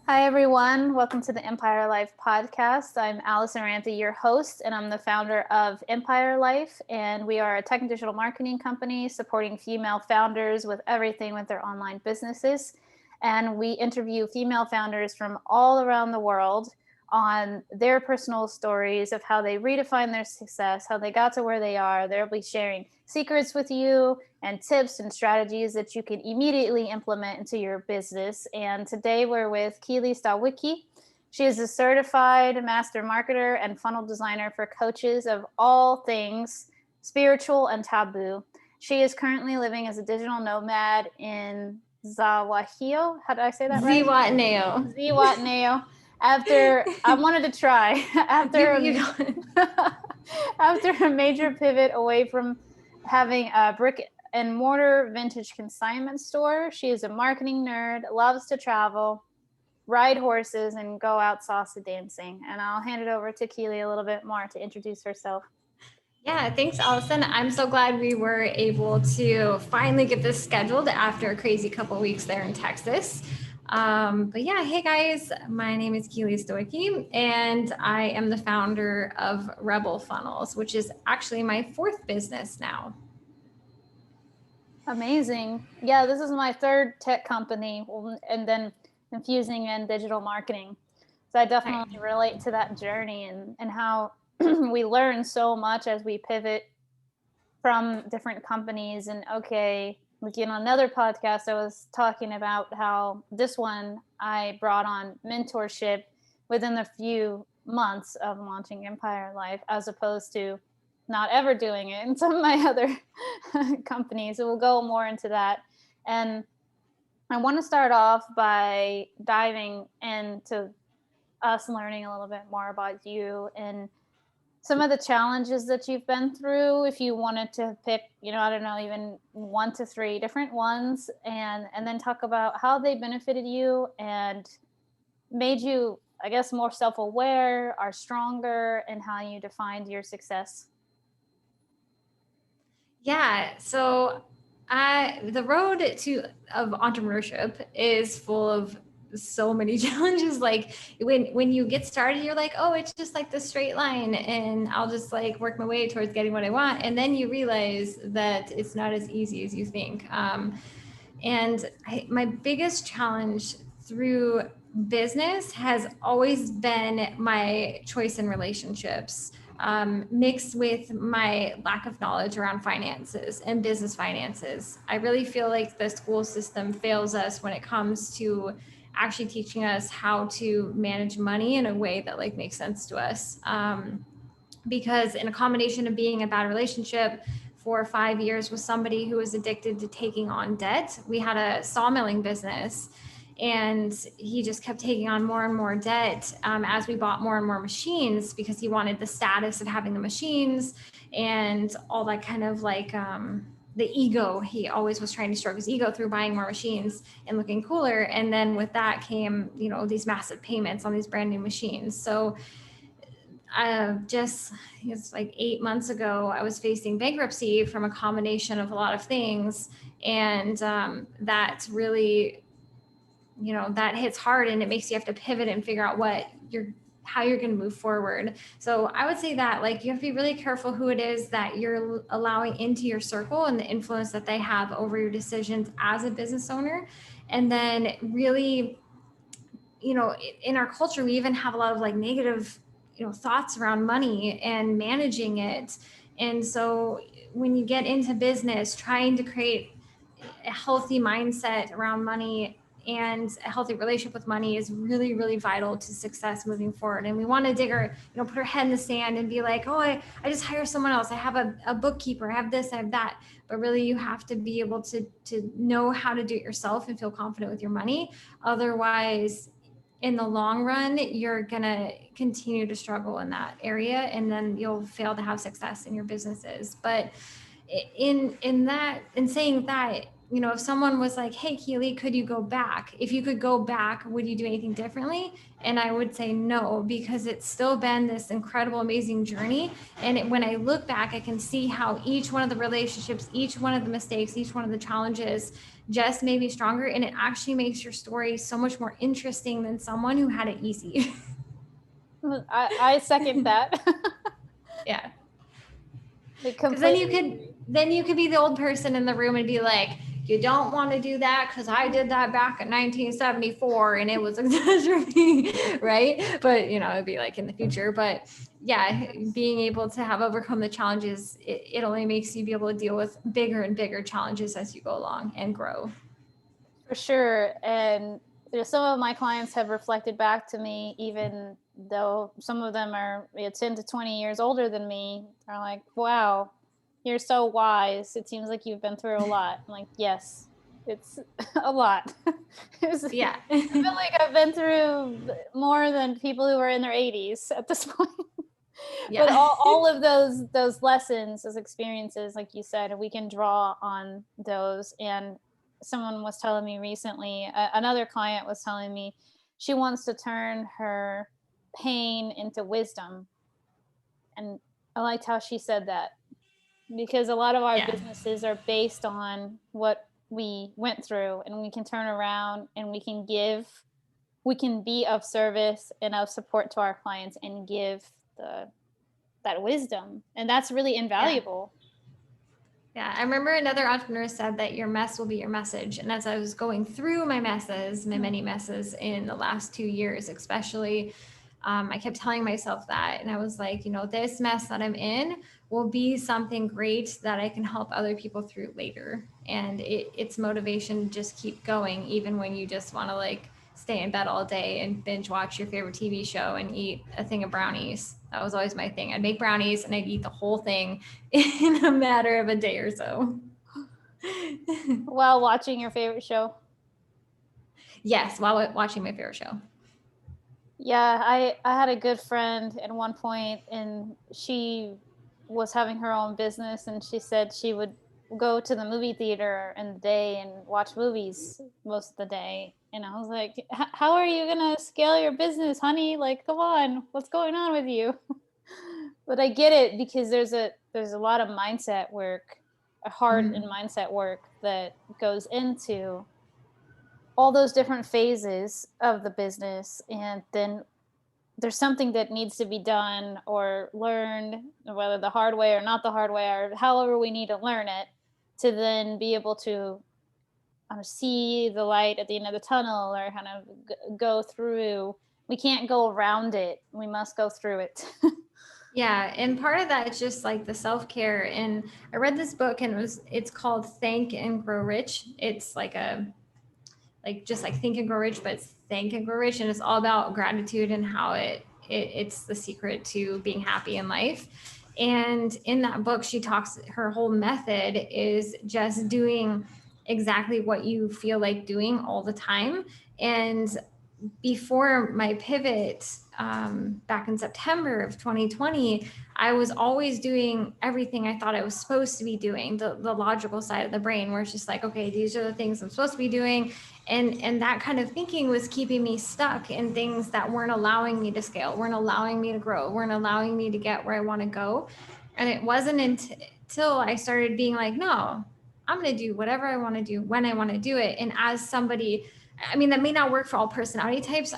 Hi, everyone. Welcome to the Empire Life podcast. I'm Allison Ramsey, your host, and I'm the founder of Empire Life. And we are a tech and digital marketing company supporting female founders with everything with their online businesses. And we interview female founders from all around the world on their personal stories of how they redefine their success, how they got to where they are. They'll be sharing secrets with you and tips and strategies that you can immediately implement into your business. And today we're with Keely Stawicki. She is a certified master marketer and funnel designer for coaches of all things spiritual and taboo. She is currently living as a digital nomad in Zawahio. How did I say that right? Zihuatanejo. Zihuatanejo. After I wanted to try after a major pivot away from having a brick and mortar vintage consignment store, she is a marketing nerd, loves to travel, ride horses, and go out salsa dancing. And I'll hand it over to Keely a little bit more to introduce herself. Yeah, thanks, Allison. I'm so glad we were able to finally get this scheduled after a crazy couple weeks there in Texas. But yeah, hey guys, my name is Keely Stawicki, and I am the founder of Rebel Funnels, which is actually my fourth business now. Amazing. Yeah, this is my third tech company, and then infusing in digital marketing. So I Right. definitely relate to that journey and how we learn so much as we pivot from different companies. And okay, like another podcast I was talking about how this one I brought on mentorship within a few months of launching Empire Life, as opposed to not ever doing it in some of my other companies. So we'll go more into that. And I want to start off by diving into us learning a little bit more about you and some of the challenges that you've been through. If you wanted to pick, I don't know, even 1 to 3 different ones, and then talk about how they benefited you and made you, I guess, more self-aware, are stronger, and how you defined your success. Yeah, so the road to of entrepreneurship is full of so many challenges. Like when you get started, you're like, oh, it's just like the straight line, and I'll just like work my way towards getting what I want, and then you realize that it's not as easy as you think. My biggest challenge through business has always been my choice in relationships, mixed with my lack of knowledge around finances and business finances. I really feel like the school system fails us when it comes to actually teaching us how to manage money in a way that like makes sense to us. Because in a combination of being in a bad relationship for 5 years with somebody who was addicted to taking on debt, we had a sawmilling business, and he just kept taking on more and more debt as we bought more and more machines because he wanted the status of having the machines and all that kind of like the ego. He always was trying to stroke his ego through buying more machines and looking cooler, and then with that came these massive payments on these brand new machines. So just it's like 8 months ago, I was facing bankruptcy from a combination of a lot of things, and that really, that hits hard, and it makes you have to pivot and figure out how you're going to move forward. So I would say that like you have to be really careful who it is that you're allowing into your circle and the influence that they have over your decisions as a business owner, and then really, in our culture, we even have a lot of like negative, thoughts around money and managing it. And so when you get into business, trying to create a healthy mindset around money and a healthy relationship with money is really, really vital to success moving forward. And we want to put our head in the sand and be like, oh, I just hire someone else. I have a bookkeeper, I have this, I have that. But really you have to be able to know how to do it yourself and feel confident with your money. Otherwise, in the long run, you're going to continue to struggle in that area, and then you'll fail to have success in your businesses. But in saying that, you know, if someone was like, hey, Keely, could you go back? If you could go back, would you do anything differently? And I would say no, because it's still been this incredible, amazing journey. And when I look back, I can see how each one of the relationships, each one of the mistakes, each one of the challenges just made me stronger. And it actually makes your story so much more interesting than someone who had it easy. I second that. Yeah. Because Then you could be the old person in the room and be like, you don't want to do that because I did that back in 1974 and it was a catastrophe, right? But you know, it'd be like in the future. But yeah, being able to have overcome the challenges, it only makes you be able to deal with bigger and bigger challenges as you go along and grow. For sure. And some of my clients have reflected back to me, even though some of them are 10 to 20 years older than me. They're like, wow, you're so wise. It seems like you've been through a lot. I'm like, yes, it's a lot. Yeah. I feel like I've been through more than people who are in their 80s at this point. Yeah. But all of those lessons, those experiences, like you said, we can draw on those. And someone was telling me recently, another client was telling me she wants to turn her pain into wisdom. And I liked how she said that, because a lot of our Yeah. businesses are based on what we went through, and we can turn around and we can be of service and of support to our clients and give that wisdom, and that's really invaluable. Yeah, I remember another entrepreneur said that your mess will be your message. And as I was going through my messes, my many messes in the last 2 years, especially, I kept telling myself that. And I was like, you know, this mess that I'm in will be something great that I can help other people through later. And it's motivation to just keep going, even when you just want to like stay in bed all day and binge watch your favorite TV show and eat a thing of brownies. That was always my thing. I'd make brownies and I'd eat the whole thing in a matter of a day or so. While watching your favorite show. Yes, while watching my favorite show. Yeah, I had a good friend at one point, and she was having her own business, and she said she would go to the movie theater in the day and watch movies most of the day. And I was like, how are you gonna scale your business, honey? Like, come on, what's going on with you? But I get it, because there's a lot of mindset work, a heart and mindset work that goes into all those different phases of the business. And then there's something that needs to be done or learned, whether the hard way or not the hard way, or however we need to learn it, to then be able to see the light at the end of the tunnel, or kind of go through. We can't go around it, we must go through it. Yeah, and part of that is just like the self-care. And I read this book and it's called Thank and Grow Rich. It's like just like Think and Grow Rich, but it's Thank and Grow Rich, and it's all about gratitude and how it's the secret to being happy in life. And in that book, she talks, her whole method is just doing exactly what you feel like doing all the time. And before my pivot, back in September of 2020, I was always doing everything I thought I was supposed to be doing, the logical side of the brain, where it's just like, okay, these are the things I'm supposed to be doing. And that kind of thinking was keeping me stuck in things that weren't allowing me to scale, weren't allowing me to grow, weren't allowing me to get where I want to go. And it wasn't until I started being like, no, I'm going to do whatever I want to do when I want to do it. And as somebody, I mean, that may not work for all personality types.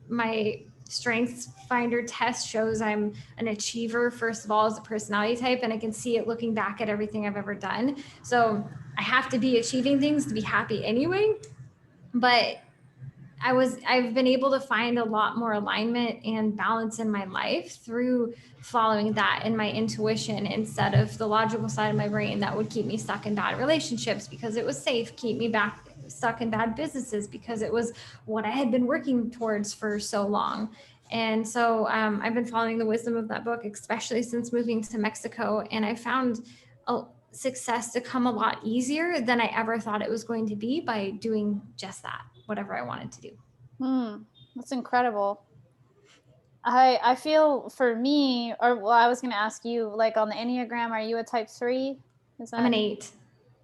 My strengths finder test shows I'm an achiever, first of all, as a personality type. And I can see it looking back at everything I've ever done. So I have to be achieving things to be happy anyway. But I've been able to find a lot more alignment and balance in my life through following that and my intuition, instead of the logical side of my brain that would keep me stuck in bad relationships because it was safe, keep me stuck in bad businesses because it was what I had been working towards for so long. And so I've been following the wisdom of that book, especially since moving to Mexico. And I found success to come a lot easier than I ever thought it was going to be by doing just that, whatever I wanted to do. That's incredible. I feel for me, or well, I was going to ask you, like on the Enneagram, are you a type 3? I'm an 8.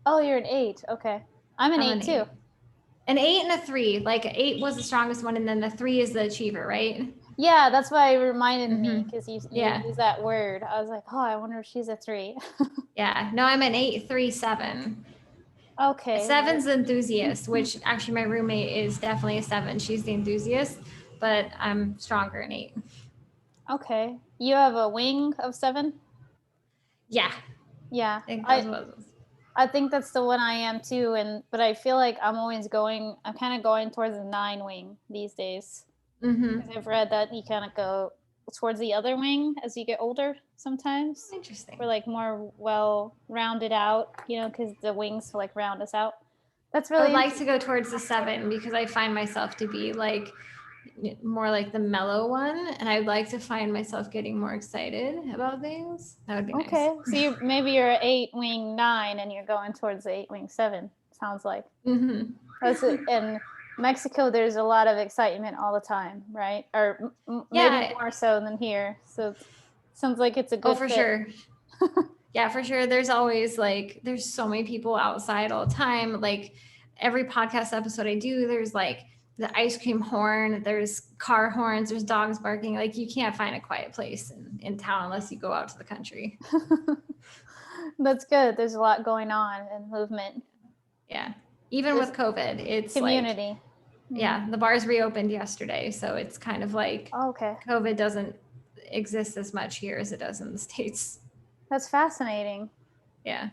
Oh, you're an 8. Okay. I'm an I'm 8 an too. 8. An 8 and a 3. Like 8 was the strongest one, and then the 3 is the achiever, right? Yeah, that's why it reminded me, Mm-hmm. because you Yeah. use that word. I was like, oh, I wonder if she's a 3. Yeah. No, I'm an 8, 3, 7. A Okay. 7's the enthusiast, which actually my roommate is definitely a 7. She's the enthusiast, but I'm stronger in 8. Okay. You have a wing of 7? Yeah. Yeah. I think that was. I think that's the one I am too, but I feel like I'm kind of going towards the 9 wing these days. Mm-hmm. Because I've read that you kind of go towards the other wing as you get older sometimes. Interesting. We're like more well rounded out, because the wings like round us out. That's I really would like to interesting. go towards the 7 because I find myself to be like more like the mellow one, and I'd like to find myself getting more excited about things. That would be nice. Okay, so maybe you're an 8 wing 9 and you're going towards the 8 wing 7. Sounds like. Mm-hmm. That's it. In Mexico, there's a lot of excitement all the time, right? Or maybe Yeah. more so than here. So sounds like it's a Oh, good for fit. sure. Yeah, for sure. There's always like, there's so many people outside all the time. Like every podcast episode I do, there's like the ice cream horn, there's car horns, there's dogs barking. Like you can't find a quiet place in town unless you go out to the country. That's good. There's a lot going on in movement. Yeah. Even There's with COVID, it's like, community. yeah, the bars reopened yesterday. So it's kind of like Oh, okay. COVID doesn't exist as much here as it does in the States. That's fascinating. Yeah.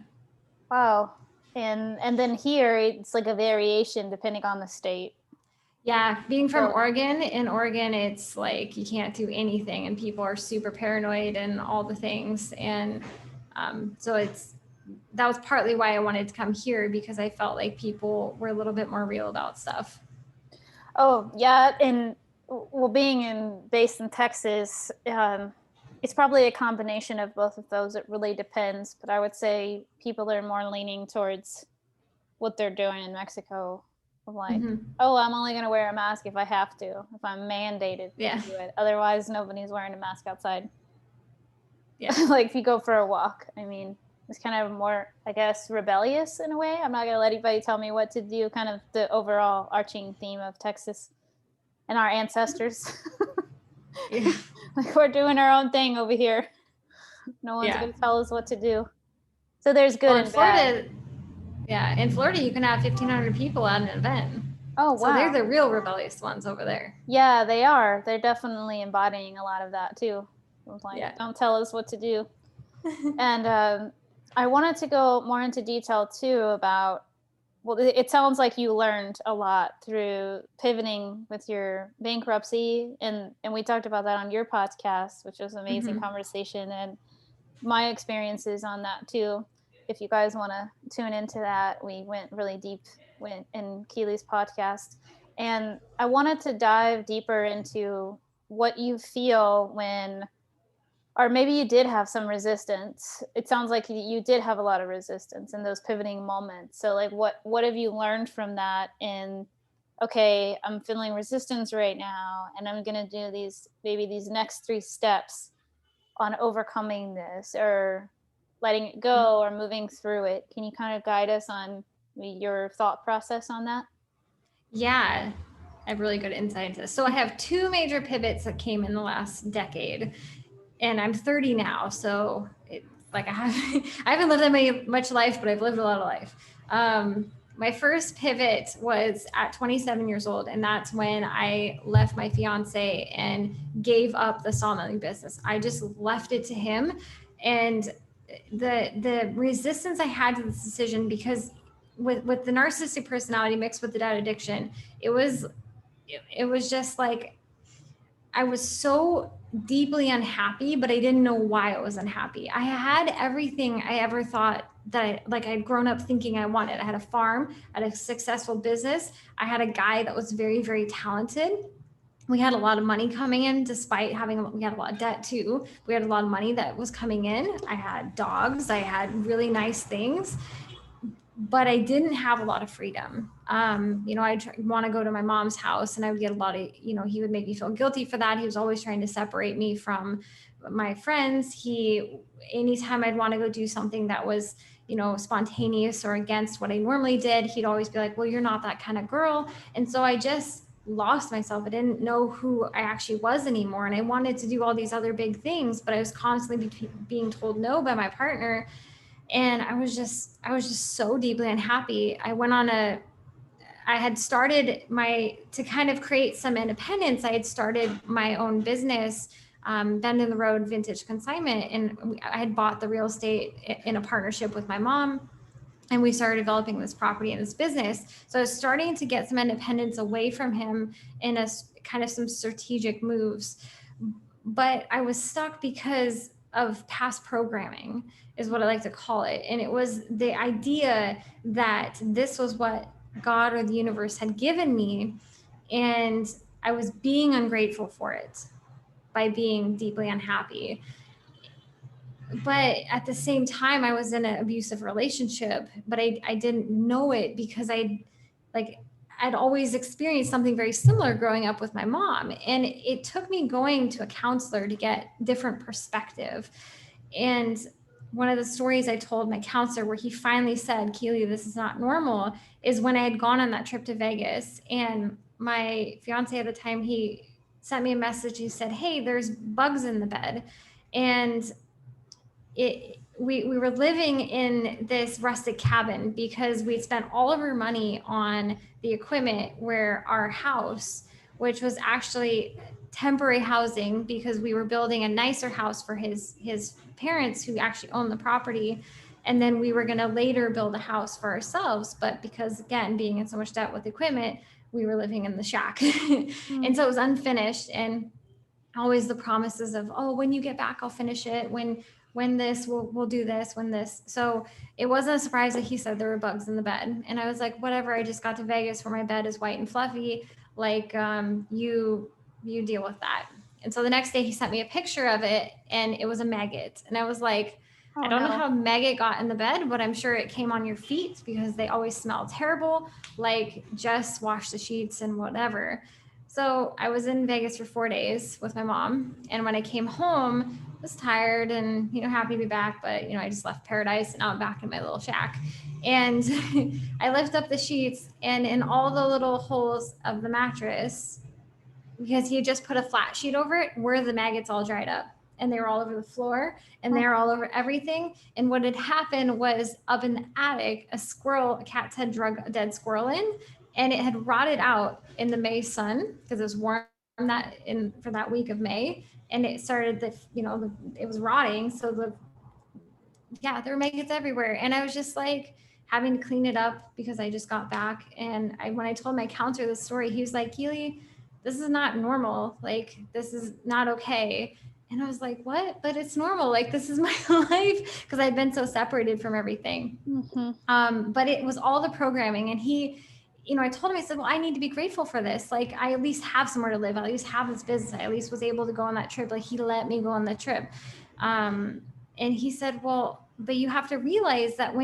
Wow. And then here it's like a variation depending on the state. Yeah, being from So, Oregon, in Oregon, it's like you can't do anything, and people are super paranoid and all the things. And so that was partly why I wanted to come here because I felt like people were a little bit more real about stuff. oh yeah, and well, based in Texas, it's probably a combination of both of those. It really depends, but I would say people are more leaning towards what they're doing in Mexico. Of like, Mm-hmm. oh, I'm only going to wear a mask if I have to, if I'm mandated Yeah. to do it. Otherwise, nobody's wearing a mask outside. Yeah. Like if you go for a walk, I mean, it's kind of more, I guess, rebellious in a way. I'm not going to let anybody tell me what to do. Kind of the overall arching theme of Texas and our ancestors. Yeah. Like we're doing our own thing over here. No one's going to tell us what to do. So there's good and bad. Yeah, in Florida, you can have 1,500 people at an event. Oh, wow. So they're the real rebellious ones over there. Yeah, they are. They're definitely embodying a lot of that too. Like, Yeah. don't tell us what to do. And I wanted to go more into detail too about, well, it sounds like you learned a lot through pivoting with your bankruptcy, and we talked about that on your podcast, which was an amazing conversation, and my experiences on that too. If you guys want to tune into that, we went really deep in Keely's podcast, and I wanted to dive deeper into what you feel when, or maybe you did have some resistance. It sounds like you did have a lot of resistance in those pivoting moments. So like what have you learned from that? And okay, I'm feeling resistance right now, and I'm going to do these next 3 steps on overcoming this, or letting it go, or moving through it. Can you kind of guide us on your thought process on that? Yeah, I have really good insight into this. So I have 2 major pivots that came in the last decade, and I'm 30 now. So it's like I haven't lived that much life, but I've lived a lot of life. My first pivot was at 27 years old, and that's when I left my fiance and gave up the sawmilling business. I just left it to him, and the resistance I had to this decision, because with the narcissistic personality mixed with the dad addiction, it was just like I was so deeply unhappy, but I didn't know why I was unhappy. I had everything I ever thought that I'd grown up thinking I wanted. I had a farm, I had a successful business. I had a guy that was very, very talented. We had a lot of money coming in, despite we had a lot of debt too. We had a lot of money that was coming in. I had dogs, I had really nice things, but I didn't have a lot of freedom. I'd want to go to my mom's house, and I would get a lot of, he would make me feel guilty for that. He was always trying to separate me from my friends. Anytime I'd want to go do something that was, spontaneous or against what I normally did, he'd always be like, well, you're not that kind of girl. And so I just lost myself. I didn't know who I actually was anymore. And I wanted to do all these other big things, but I was constantly being told no by my partner. And I was just so deeply unhappy. I had started to kind of create some independence. I had started my own business, Bend in the Road Vintage Consignment. And I had bought the real estate in a partnership with my mom. And we started developing this property and this business. So I was starting to get some independence away from him in a kind of some strategic moves. But I was stuck because of past programming, is what I like to call it. And it was the idea that this was what God or the universe had given me. And I was being ungrateful for it by being deeply unhappy. But at the same time, I was in an abusive relationship, but I didn't know it because I'd always experienced something very similar growing up with my mom. And it took me going to a counselor to get different perspective. And one of the stories I told my counselor where he finally said, Keely, this is not normal, is when I had gone on that trip to Vegas. And my fiance at the time, he sent me a message. He said, hey, there's bugs in the bed. And we were living in this rustic cabin because we'd spent all of our money on the equipment, where our house, which was actually temporary housing because we were building a nicer house for his parents who actually owned the property. And then we were going to later build a house for ourselves. But because, again, being in so much debt with equipment, we were living in the shack. And so it was unfinished. And always the promises of, oh, when you get back, I'll finish it. When this, we'll do this, when this. So it wasn't a surprise that he said there were bugs in the bed. And I was like, whatever, I just got to Vegas where my bed is white and fluffy. Like, you deal with that. And so the next day he sent me a picture of it and it was a maggot. And I was like, I don't know how a maggot got in the bed, but I'm sure it came on your feet because they always smell terrible. Like, just wash the sheets and whatever. So I was in Vegas for 4 days with my mom. And when I came home, I was tired and, happy to be back. But, I just left paradise and now I'm back in my little shack. And I lift up the sheets, and in all the little holes of the mattress, because he had just put a flat sheet over it, were the maggots all dried up. And they were all over the floor and they were all over everything. And what had happened was, up in the attic, a cat had drug a dead squirrel in, and it had rotted out in the May sun because it was warm for that week of May. And it started it was rotting. So there were maggots everywhere. And I was just like having to clean it up because I just got back. And when I told my counselor this story, he was like, Keely, this is not normal. Like, this is not okay. And I was like, what? But it's normal. Like, this is my life, because I'd been so separated from everything. Mm-hmm. But it was all the programming. And he, I told him, I said, well, I need to be grateful for this. Like, I at least have somewhere to live. I at least have this business. I at least was able to go on that trip. Like, he let me go on the trip. And he said, well, but you have to realize that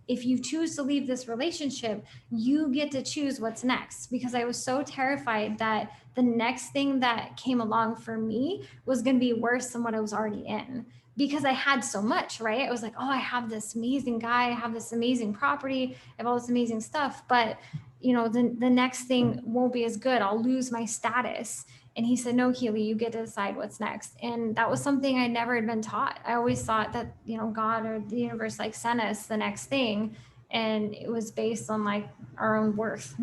if you choose to leave this relationship, you get to choose what's next. Because I was so terrified that the next thing that came along for me was going to be worse than what I was already in, because I had so much, right? I was like, oh, I have this amazing guy, I have this amazing property, I have all this amazing stuff, but the next thing won't be as good. I'll lose my status. And he said, no, Keely, you get to decide what's next. And that was something I never had been taught. I always thought that, God or the universe sent us the next thing. And it was based on our own worth.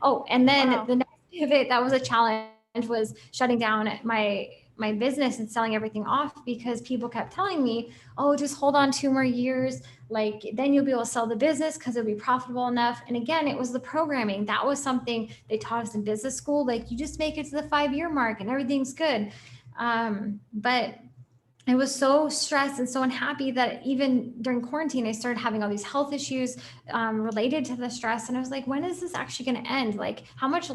Oh, and then the next pivot, that was a challenge, was shutting down my business and selling everything off, because people kept telling me, oh, just hold on 2 more years. Then you'll be able to sell the business because it'll be profitable enough. And again, it was the programming. That was something they taught us in business school. You just make it to the 5-year mark and everything's good. But I was so stressed and so unhappy that even during quarantine, I started having all these health issues related to the stress. And I was like, when is this actually going to end? How much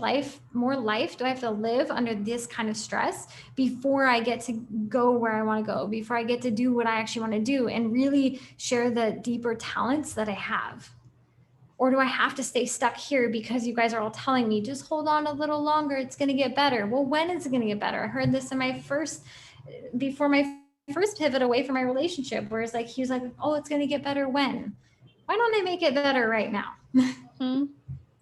more life do I have to live under this kind of stress before I get to go where I want to go, before I get to do what I actually want to do and really share the deeper talents that I have? Or do I have to stay stuck here because you guys are all telling me, just hold on a little longer, it's going to get better? Well, when is it going to get better? I heard this in before my first pivot away from my relationship, where it's like, he was like, oh, it's going to get better when? Why don't I make it better right now? Hmm.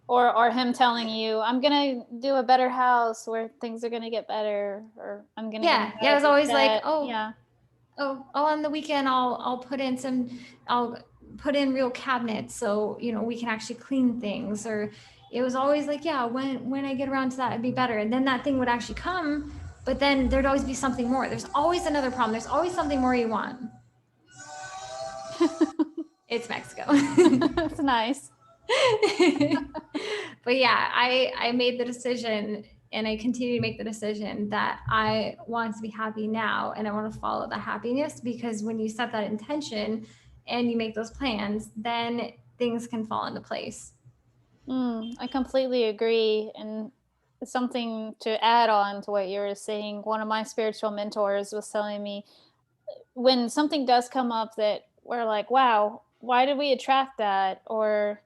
Or him telling you, I'm gonna do a better house where things are gonna get better, or I'm gonna get Yeah. It was always like, set. Yeah. On the weekend, I'll put in real cabinets so, we can actually clean things. Or it was always like, yeah, when I get around to that, it'd be better. And then that thing would actually come, but then there'd always be something more. There's always another problem. There's always something more you want. It's Mexico. That's nice. But yeah, I made the decision, and I continue to make the decision that I want to be happy now, and I want to follow the happiness, because when you set that intention and you make those plans, then things can fall into place. I completely agree. And something to add on to what you were saying, one of my spiritual mentors was telling me, when something does come up that we're like, wow, why did we attract that? Or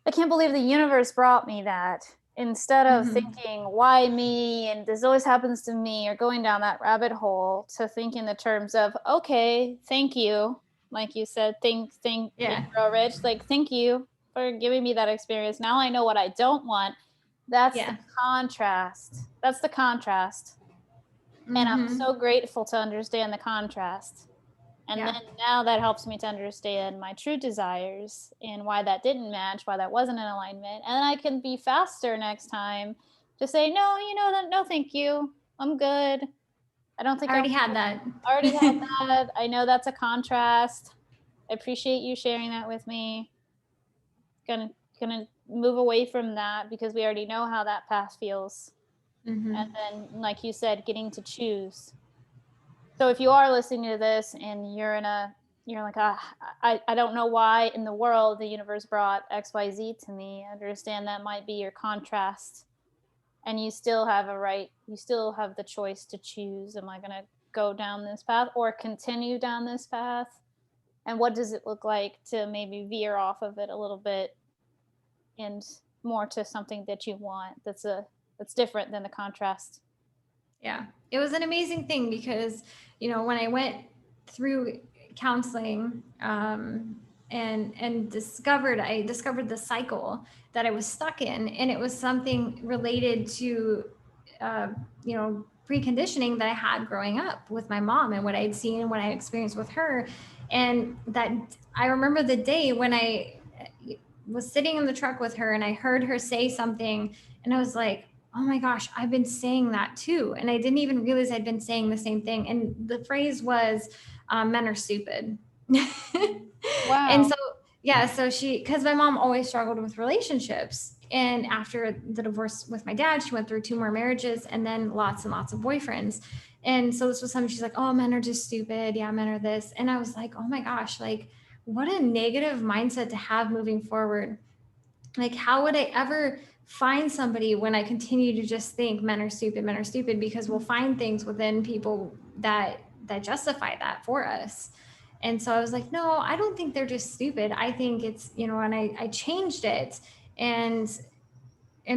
I can't believe the universe brought me that. Instead of Mm-hmm. thinking, why me? And this always happens to me, or going down that rabbit hole, to think in the terms of, okay, thank you. Like you said, think, Yeah. grow rich. Like, thank you for giving me that experience. Now I know what I don't want. That's the Yeah. contrast. That's the contrast. And I'm Mm-hmm. so grateful to understand the contrast. And Yeah. then now that helps me to understand my true desires and why that didn't match, why that wasn't in alignment. And then I can be faster next time to say, no, no, thank you. I'm good. I don't I think already had that. I already had that. I know that's a contrast. I appreciate you sharing that with me. Gonna move away from that, because we already know how that path feels. Mm-hmm. And then, like you said, getting to choose. So if you are listening to this and you're like, I don't know why in the world the universe brought XYZ to me, understand that might be your contrast. And you still have you still have the choice to choose. Am I going to go down this path or continue down this path? And what does it look like to maybe veer off of it a little bit and more to something that you want, that's different than the contrast? Yeah, it was an amazing thing, because when I went through counseling, and I discovered the cycle that I was stuck in, and it was something related to uh, preconditioning that I had growing up with my mom, and what I'd seen and what I experienced with her. And that, I remember the day when I was sitting in the truck with her, and I heard her say something, and I was like, oh my gosh, I've been saying that too. And I didn't even realize I'd been saying the same thing. And the phrase was, men are stupid. And Wow. so, yeah, so because my mom always struggled with relationships. And after the divorce with my dad, she went through 2 more marriages, and then lots and lots of boyfriends. And so this was something, she's like, oh, men are just stupid. Yeah, men are this. And I was like, oh my gosh, like, what a negative mindset to have moving forward. Like, how would I ever find somebody when I continue to just think men are stupid, men are stupid? Because we'll find things within people that justify that for us. And so I was like, no, I don't think they're just stupid. I think it's, and I changed it. And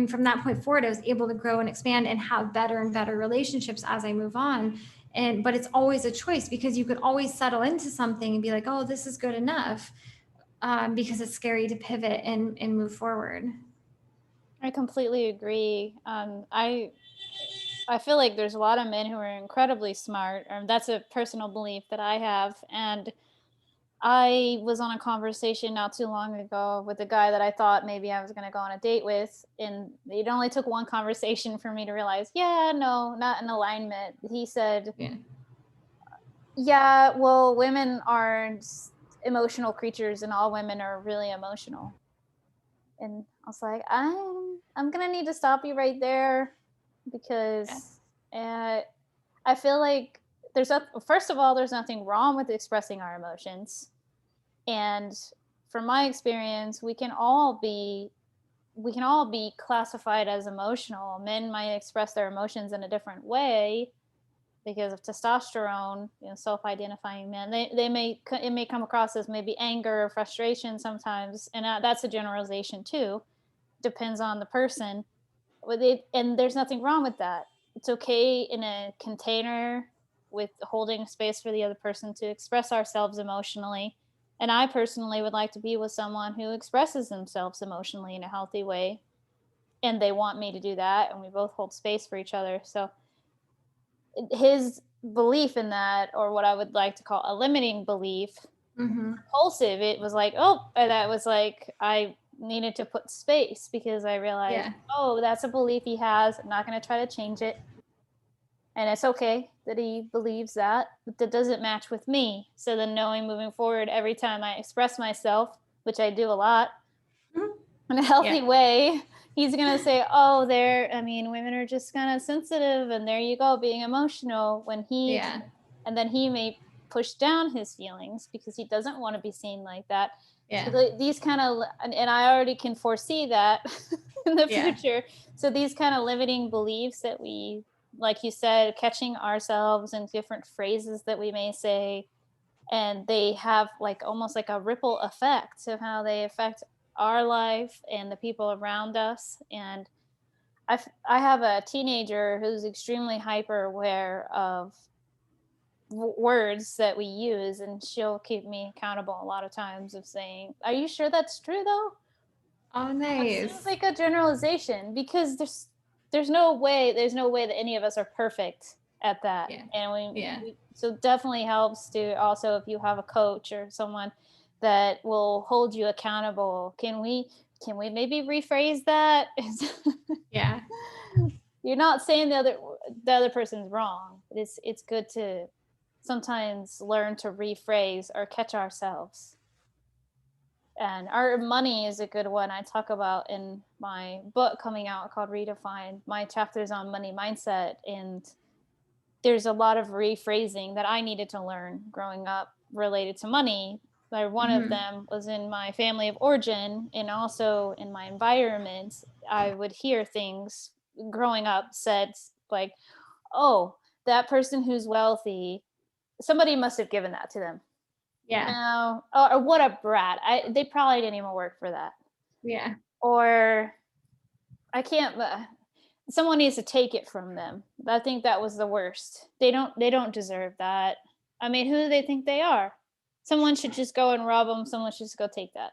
from that point forward, I was able to grow and expand and have better and better relationships as I move on. But it's always a choice, because you could always settle into something and be like, oh, this is good enough. Because it's scary to pivot and move forward. I completely agree. I feel like there's a lot of men who are incredibly smart. That's a personal belief that I have. And I was on a conversation not too long ago with a guy that I thought maybe I was going to go on a date with. And it only took one conversation for me to realize, yeah, no, not in alignment. He said, Yeah. yeah, well, women aren't emotional creatures and all women are really emotional. And I was like, I'm gonna need to stop you right there, Yeah. because I feel like first of all, there's nothing wrong with expressing our emotions. And from my experience, we can all be classified as emotional. Men might express their emotions in a different way because of testosterone, self-identifying men. It may come across as maybe anger or frustration sometimes, and that's a generalization too. Depends on the person. And there's nothing wrong with that. It's okay in a container, with holding space for the other person to express ourselves emotionally. And I personally would like to be with someone who expresses themselves emotionally in a healthy way, and they want me to do that, and we both hold space for each other. So his belief in that, or what I would like to call a limiting belief, Mm-hmm. impulsive. It was like, oh, and that was like I needed to put space because I realized, Yeah. oh, that's a belief he has. I'm not going to try to change it. And it's okay that he believes that, but that doesn't match with me. So then knowing moving forward, every time I express myself, which I do a lot, Mhm. in a healthy Yeah. way, he's going to say, oh, women are just kind of sensitive, and there you go, being emotional. Yeah. And then he may push down his feelings because he doesn't want to be seen like that. So Yeah. these kind of, and I already can foresee that in the Yeah. future. So these kind of limiting beliefs that we, like you said, catching ourselves in different phrases that we may say, and they have like almost like a ripple effect of how they affect our life and the people around us. And I have a teenager who's extremely hyper aware of words that we use, and she'll keep me accountable a lot of times of saying, are you sure that's true though? Oh, That seems nice. like a generalization, because there's no way that any of us are perfect at that. Yeah. And Yeah. so definitely helps to also, if you have a coach or someone that will hold you accountable, can we maybe rephrase that? Yeah. You're not saying the other person's wrong, but it's good to sometimes learn to rephrase or catch ourselves. And our money is a good one I talk about in my book coming out called Redefined. My chapters on money mindset, and there's a lot of rephrasing that I needed to learn growing up related to money. One of Mm-hmm. them was in my family of origin, and also in my environment. I would hear things growing up said like, oh, that person who's wealthy, somebody must have given that to them. Yeah. No, or what a brat. They probably didn't even work for that. Yeah. Or I can't. Someone needs to take it from them. I think that was the worst. They don't deserve that. I mean, who do they think they are? Someone should just go and rob them. Someone should just go take that.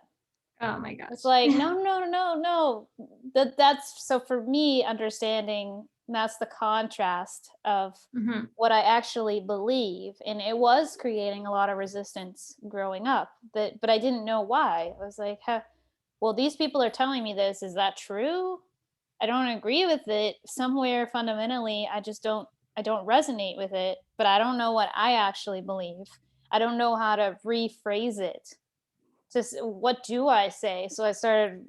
Oh my It's gosh. like, no, no, no, no. That's so for me understanding that's the contrast of Mm-hmm. what I actually believe. And it was creating a lot of resistance growing up. But I didn't know why. I was like, huh, well, these people are telling me this. Is that true? I don't agree with it. Somewhere fundamentally, I don't resonate with it, but I don't know what I actually believe. I don't know how to rephrase it. Just what do I say? So I started,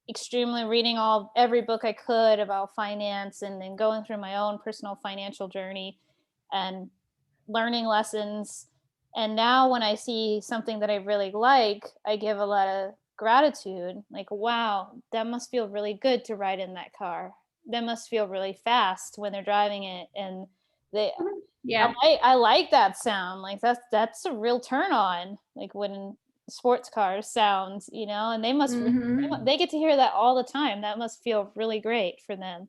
extremely reading every book I could about finance, and then going through my own personal financial journey and learning lessons. And now when I see something that I really like, I give a lot of gratitude. Like, wow, that must feel really good to ride in that car. That must feel really fast when they're driving it. And they Yeah. I like that sound. Like that's a real turn on. Like when sports cars sound, and Mm-hmm. they get to hear that all the time. That must feel really great for them.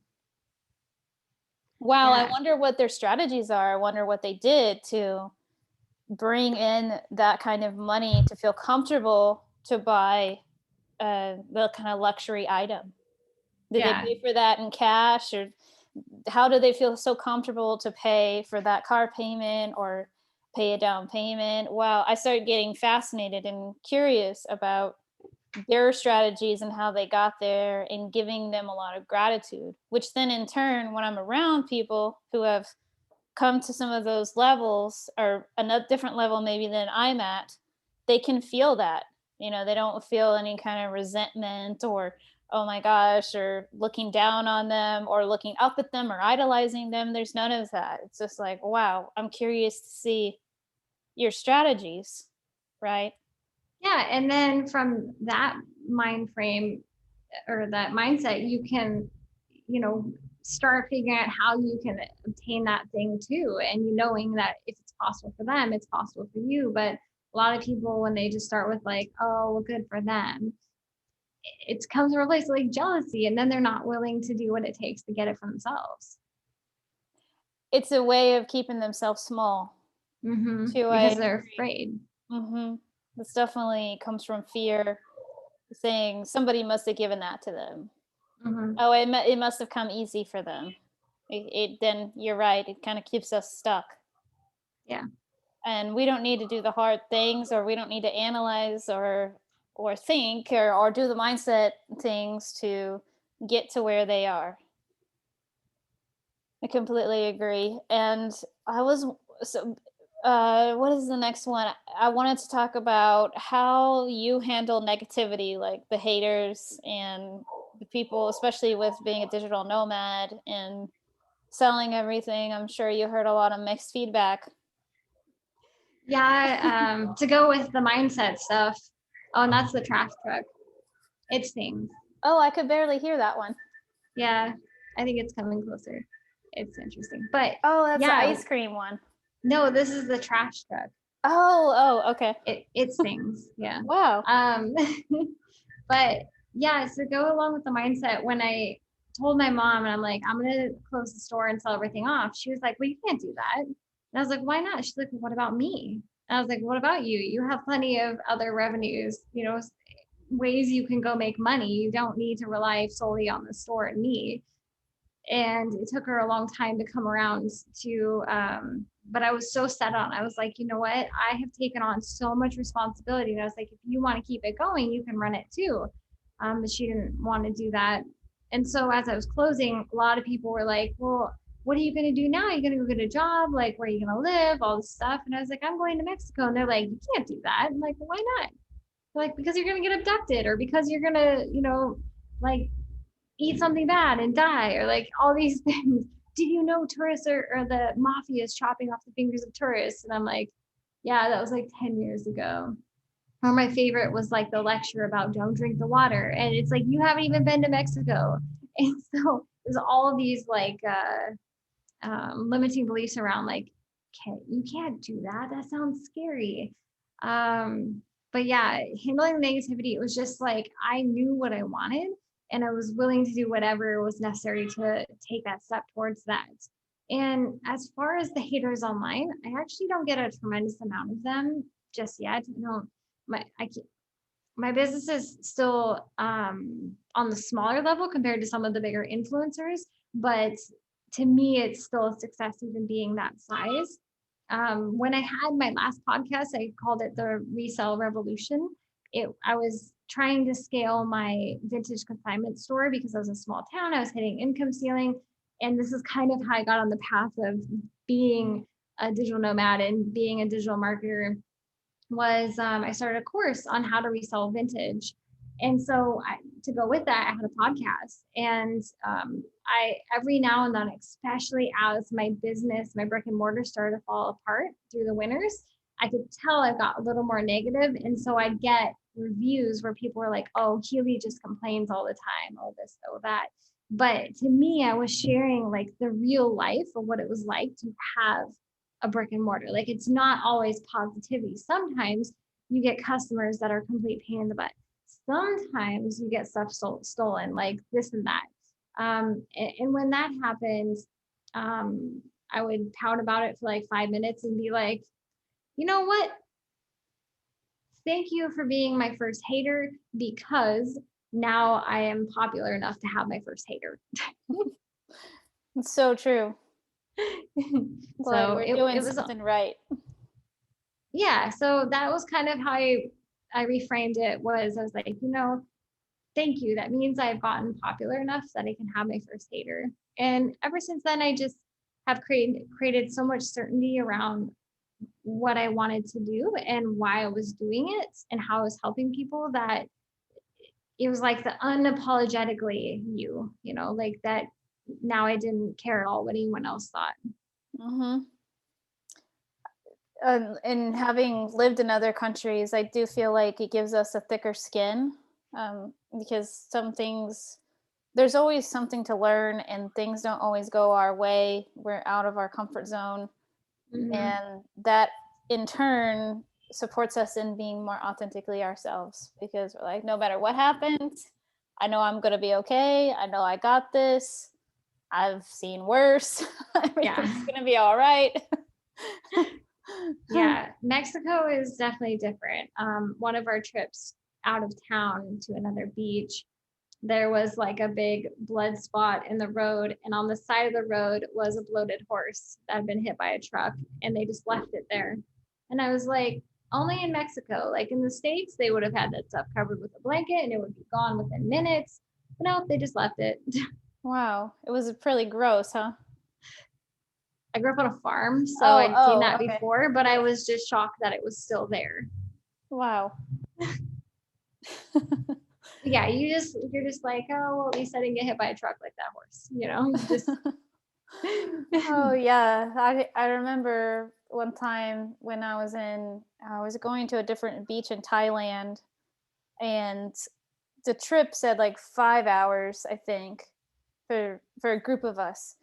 Wow, I Yeah. wonder what their strategies are. I wonder what they did to bring in that kind of money to feel comfortable to buy the kind of luxury item. Did they Yeah. pay for that in cash, or how do they feel so comfortable to pay for that car payment or pay a down payment? Wow, I started getting fascinated and curious about their strategies and how they got there, and giving them a lot of gratitude, which then in turn, when I'm around people who have come to some of those levels, or a different level maybe than I'm at, they can feel that. They don't feel any kind of resentment or, oh my gosh, or looking down on them or looking up at them or idolizing them. There's none of that. It's just like, wow, I'm curious to see your strategies, right? Yeah. And then from that mind frame or that mindset, you can, you know, start figuring out how you can obtain that thing too. And you knowing that if it's possible for them, it's possible for you. But a lot of people, when they just start with like, oh, well, good for them, it comes from a place like jealousy. And then they're not willing to do what it takes to get it for themselves. it's a way of keeping themselves small. Too, Because they're afraid. This definitely comes from fear, saying somebody must have given that to them. Oh, it must have come easy for them. Then you're right. It kind of keeps us stuck. Yeah. And we don't need to do the hard things, or we don't need to analyze or think or do the mindset things to get to where they are. I completely agree. And I was so what is the next one? I wanted to talk about how you handle negativity, like the haters and the people, especially with being a digital nomad and selling everything. I'm sure you heard a lot of mixed feedback. Yeah, to go with the mindset stuff. Oh, and that's the trash truck. It stings. Oh, I could barely hear that one. Yeah, I think it's coming closer. It's interesting. But oh, that's yeah, the ice cream one. No, this is the trash truck. Oh, okay. It stings. Yeah. Wow. But yeah, so go along with the mindset. When I told my mom and I'm like, I'm gonna close the store and sell everything off, she was like, well, you can't do that. And I was like, why not? She's like, well, what about me? And I was like, what about you? You have plenty of other revenues, ways you can go make money. You don't need to rely solely on the store and me. And it took her a long time to come around to, but I was so set on, I was like, you know what, I have taken on so much responsibility. And I was like, if you want to keep it going, you can run it too. But she didn't want to do that. And so as I was closing, a lot of people were like, well, what are you going to do now? Are you going to go get a job? Like, where are you going to live? All this stuff. And I was like, I'm going to Mexico. And they're like, you can't do that. I'm like, well, why not? They're like, because you're going to get abducted, or because you're going to, like, eat something bad and die, or like all these things. Did you know tourists or the mafia is chopping off the fingers of tourists? And I'm like, yeah, that was like 10 years ago. Or my favorite was like the lecture about don't drink the water. And it's like, you haven't even been to Mexico. And so there's all of these like limiting beliefs around like, you can't do that. That sounds scary. But yeah, handling the negativity, it was just like, I knew what I wanted and I was willing to do whatever was necessary to take that step towards that. And as far as the haters online, I actually don't get a tremendous amount of them just yet. My business is still on the smaller level compared to some of the bigger influencers, but to me, it's still a success even being that size. When I had my last podcast, I called it the Resale Revolution. I was trying to scale my vintage consignment store because I was a small town. I was hitting income ceiling. And this is kind of how I got on the path of being a digital nomad and being a digital marketer. Was I started a course on how to resell vintage. And so to go with that, I had a podcast. And I every now and then, especially as my business, my brick and mortar started to fall apart through the winters, I could tell I got a little more negative. And so I'd get reviews where people were like, oh, Keely just complains all the time, oh this, oh that. But to me, I was sharing like the real life of what it was like to have a brick and mortar. Like, it's not always positivity. Sometimes you get customers that are complete pain in the butt. Sometimes you get stuff stolen, like this and that. And when that happens, I would pout about it for like 5 minutes and be like, you know what? Thank you for being my first hater, because now I am popular enough to have my first hater. It's so true. So we're doing something right. Yeah, so that was kind of how I reframed it. I was like, thank you. That means I've gotten popular enough that I can have my first hater. And ever since then, I just have created so much certainty around what I wanted to do and why I was doing it and how I was helping people, that it was like the unapologetically like that. Now I didn't care at all what anyone else thought. Mm-hmm. And having lived in other countries, I do feel like it gives us a thicker skin, because some things, there's always something to learn, and things don't always go our way. We're out of our comfort zone. Mm-hmm. And that in turn supports us in being more authentically ourselves, because we're like, no matter what happens, I know I'm going to be okay. I know I got this. I've seen worse. Yeah. Everything's gonna be all right. Yeah. Mexico is definitely different. One of our trips out of town to another beach, there was like a big blood spot in the road, and on the side of the road was a bloated horse that had been hit by a truck, and they just left it there. And I was like, only in Mexico, like in the States, they would have had that stuff covered with a blanket and it would be gone within minutes. But no, they just left it. Wow, it was pretty gross, huh? I grew up on a farm, so Oh, I'd seen oh, that okay. before, but I was just shocked that it was still there. Wow. Yeah, you're just like, oh, well, at least I didn't get hit by a truck like that horse. You just Oh yeah, I remember one time when I was going to a different beach in Thailand, and the trip said like 5 hours, I think, for a group of us.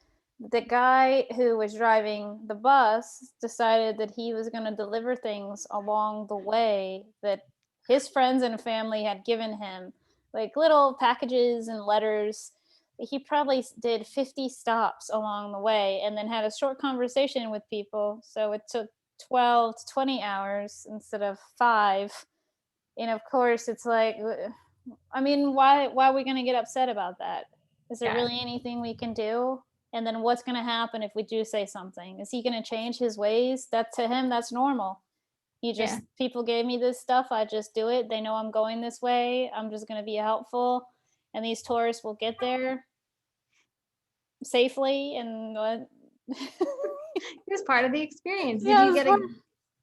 The guy who was driving the bus decided that he was going to deliver things along the way that his friends and family had given him, like little packages and letters. He probably did 50 stops along the way and then had a short conversation with people. So it took 12 to 20 hours instead of 5. And of course, it's like, I mean, why are we going to get upset about that? Is there yeah, really anything we can do? And then what's going to happen if we do say something? Is he going to change his ways? That to him, that's normal. He yeah, just, people gave me this stuff. I just do it. They know I'm going this way. I'm just going to be helpful. And these tourists will get there safely. And it was part of the experience. yeah, it was fun.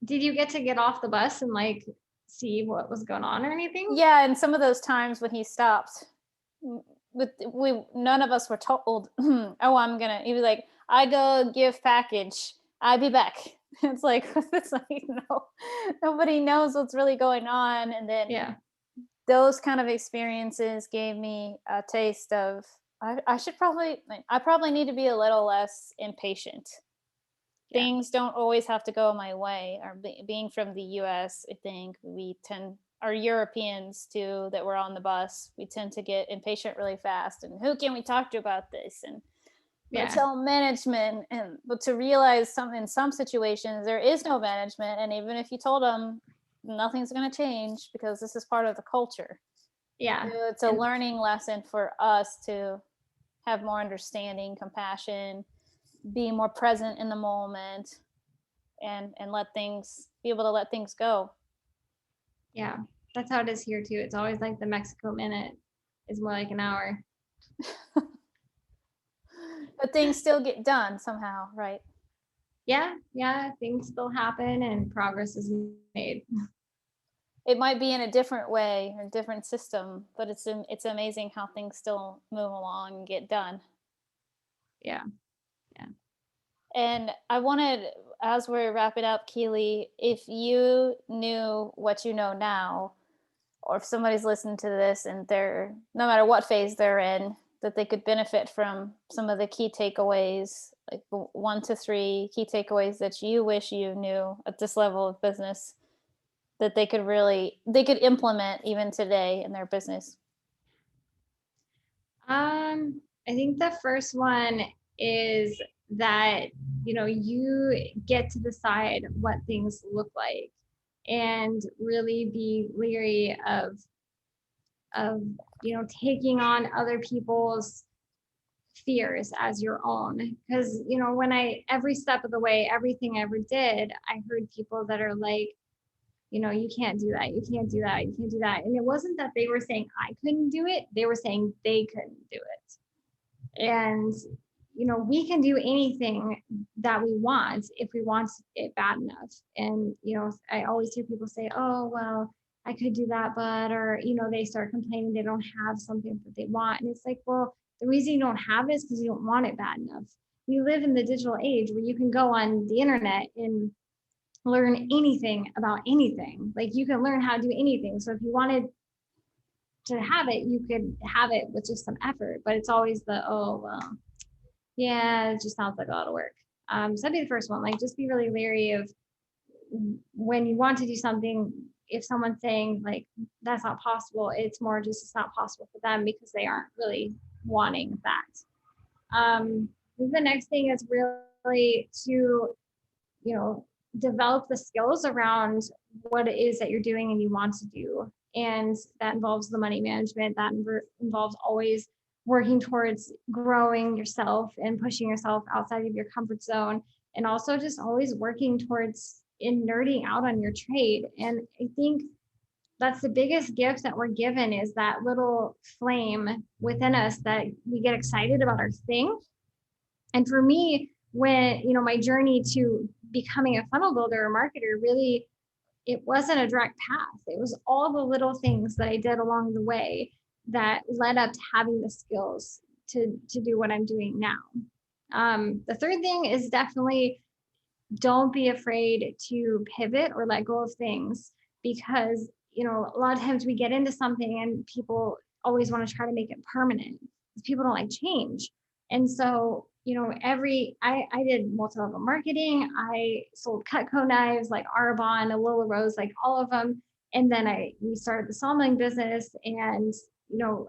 Did you get to get off the bus and like see what was going on or anything? Yeah. And some of those times when he stopped, with we none of us were told, oh, I'm gonna, he was like, I go give package, I be back. It's like, it's like, no, nobody knows what's really going on. And then Yeah, those kind of experiences gave me a taste of, I should probably, like, I probably need to be a little less impatient. yeah, Things don't always have to go my way. Or being from the US, I think we tend, our Europeans too, that were on the bus, we tend to get impatient really fast. And who can we talk to about this? And yeah, tell management. And but to realize some, in some situations there is no management, and even if you told them, nothing's going to change because this is part of the culture. yeah. So it's a And learning lesson for us to have more understanding, compassion, be more present in the moment, and let things, be able to let things go. yeah, that's how it is here too. It's always like the Mexico minute is more like an hour. But things still get done somehow, right? Yeah, yeah, things still happen and progress is made. It might be in a different way or different system, but it's amazing how things still move along and get done. Yeah, yeah. And I wanted, as we're wrapping up, Keely, if you knew what you know now, or if somebody's listening to this and they're, no matter what phase they're in, that they could benefit from some of the key takeaways, like 1 to 3 key takeaways that you wish you knew at this level of business, that they could implement even today in their business. I think the first one is that, you get to decide what things look like and really be leery of, taking on other people's fears as your own. Because, when every step of the way, everything I ever did, I heard people that are like, you can't do that. You can't do that. You can't do that. And it wasn't that they were saying I couldn't do it. They were saying they couldn't do it. And, we can do anything that we want if we want it bad enough. And, I always hear people say, oh, well, I could do that, but, or, they start complaining they don't have something that they want. And it's like, well, the reason you don't have it is because you don't want it bad enough. We live in the digital age where you can go on the internet and learn anything about anything. Like you can learn how to do anything. So if you wanted to have it, you could have it with just some effort. But it's always the, oh, well, yeah, it just sounds like a lot of work. So that'd be the first one. Like just be really leery of when you want to do something. If someone's saying like that's not possible, it's more just it's not possible for them because they aren't really wanting that. The next thing is really to, develop the skills around what it is that you're doing and you want to do. And that involves the money management, that involves always working towards growing yourself and pushing yourself outside of your comfort zone. And also just always working towards in nerding out on your trade. And I think that's the biggest gift that we're given, is that little flame within us that we get excited about our thing. And for me, when, my journey to becoming a funnel builder or marketer, really, it wasn't a direct path. It was all the little things that I did along the way that led up to having the skills to do what I'm doing now. The third thing is definitely don't be afraid to pivot or let go of things, because a lot of times we get into something and people always want to try to make it permanent because people don't like change. And so I did multi-level marketing. I sold Cutco knives like Arbonne, Awilla Rose, like all of them. And then we started the sawmilling business, and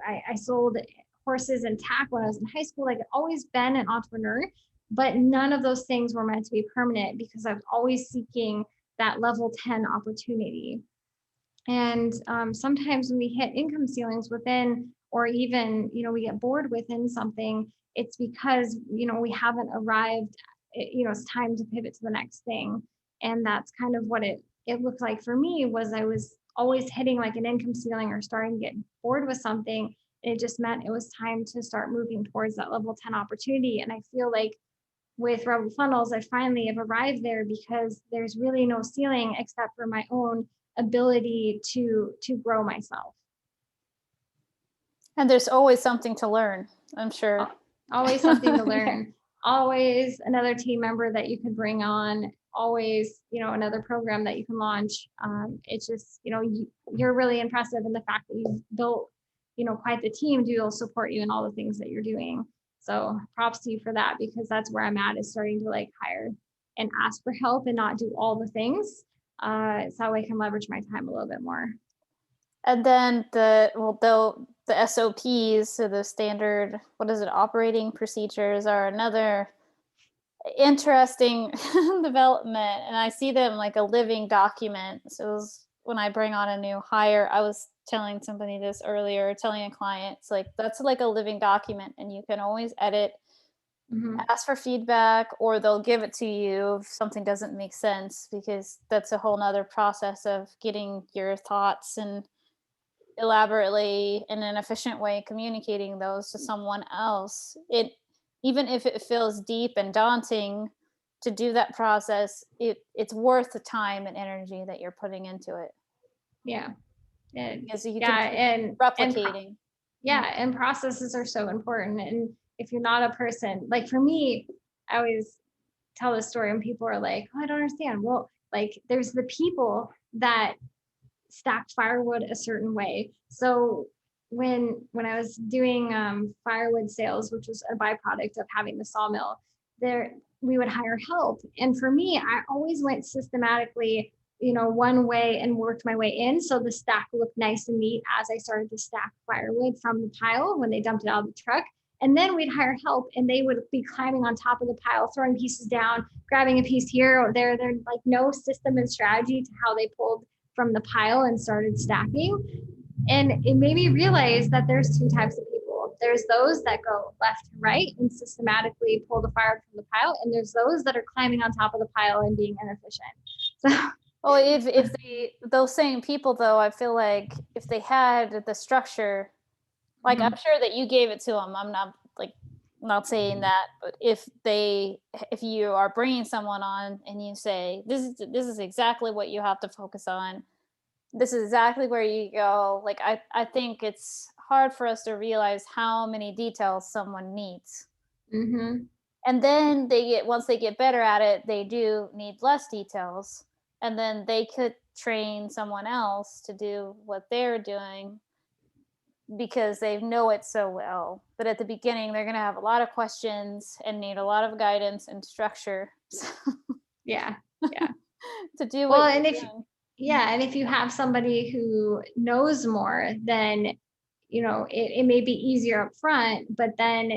I sold horses and tack when I was in high school. Like, I've always been an entrepreneur, but none of those things were meant to be permanent because I was always seeking that level 10 opportunity. And sometimes when we hit income ceilings within, or even, we get bored within something, it's because, we haven't arrived, it's time to pivot to the next thing. And that's kind of what it looked like for me. Was I was always hitting like an income ceiling or starting to get bored with something. And it just meant it was time to start moving towards that level 10 opportunity. And I feel like with Rebel Funnels, I finally have arrived there, because there's really no ceiling except for my own ability to grow myself. And there's always something to learn, I'm sure. Always something to learn. Always another team member that you could bring on. Always, another program that you can launch. It's just, you're really impressive in the fact that you've built, quite the team to support you in all the things that you're doing. So props to you for that, because that's where I'm at, is starting to like hire and ask for help and not do all the things. So I can leverage my time a little bit more. And then the SOPs, so the standard, operating procedures, are another interesting development. And I see them like a living document. So when I bring on a new hire, I was telling somebody this earlier, telling a client, it's like, that's like a living document, and you can always edit, ask for feedback, or they'll give it to you if something doesn't make sense, because that's a whole nother process of getting your thoughts and elaborately in an efficient way communicating those to someone else. Even if it feels deep and daunting to do that process, it's worth the time and energy that you're putting into it. Yeah. Because you can keep replicating. And processes are so important. And if you're not a person, like for me, I always tell this story when people are like, oh, I don't understand. Well, like there's the people that stacked firewood a certain way. So when I was doing firewood sales, which was a byproduct of having the sawmill, we would hire help. And for me, I always went systematically, one way and worked my way in. So the stack looked nice and neat as I started to stack firewood from the pile when they dumped it out of the truck. And then we'd hire help, and they would be climbing on top of the pile, throwing pieces down, grabbing a piece here or there. There's like no system and strategy to how they pulled from the pile and started stacking. And it made me realize that there's two types of people. There's those that go left to right and systematically pull the fire from the pile. And there's those that are climbing on top of the pile and being inefficient. So well, if those same people, though, I feel like if they had the structure, like I'm sure that you gave it to them. I'm not saying that, but if you are bringing someone on and you say, this is exactly what you have to focus on, this is exactly where you go. Like, I think it's hard for us to realize how many details someone needs. And then once they get better at it, they do need less details. And then they could train someone else to do what they're doing because they know it so well. But at the beginning, they're going to have a lot of questions and need a lot of guidance and structure. Yeah. To do well, and if you have somebody who knows more, then it may be easier up front, but then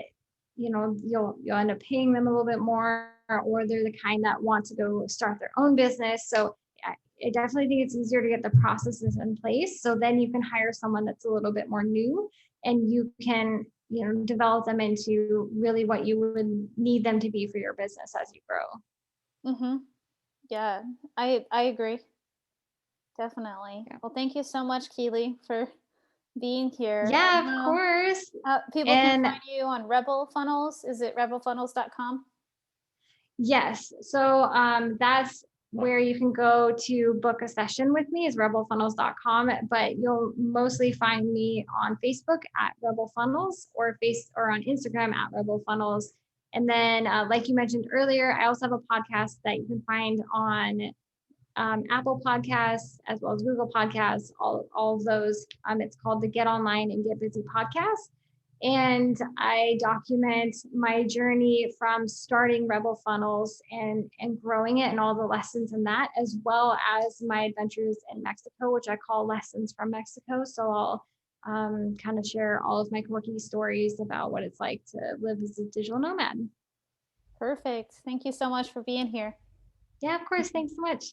you'll end up paying them a little bit more, or they're the kind that want to go start their own business. So I definitely think it's easier to get the processes in place. So then you can hire someone that's a little bit more new, and you can, develop them into really what you would need them to be for your business as you grow. Mm-hmm. Yeah, I agree. Definitely. Yeah. Well, thank you so much, Keely, for being here. Yeah, And of course. how people can And find you on Rebel Funnels. Is it rebelfunnels.com? yes. So that's where you can go to book a session with me is rebelfunnels.com, but you'll mostly find me on Facebook at Rebel Funnels, or on Instagram at Rebel Funnels. And then, like you mentioned earlier, I also have a podcast that you can find on Apple Podcasts as well as Google Podcasts, all of those. It's called the Get Online and Get Busy podcast. And I document my journey from starting Rebel Funnels and growing it and all the lessons in that, as well as my adventures in Mexico, which I call Lessons from Mexico. So I'll kind of share all of my quirky stories about what it's like to live as a digital nomad. Perfect. Thank you so much for being here. Yeah, of course. Thanks so much.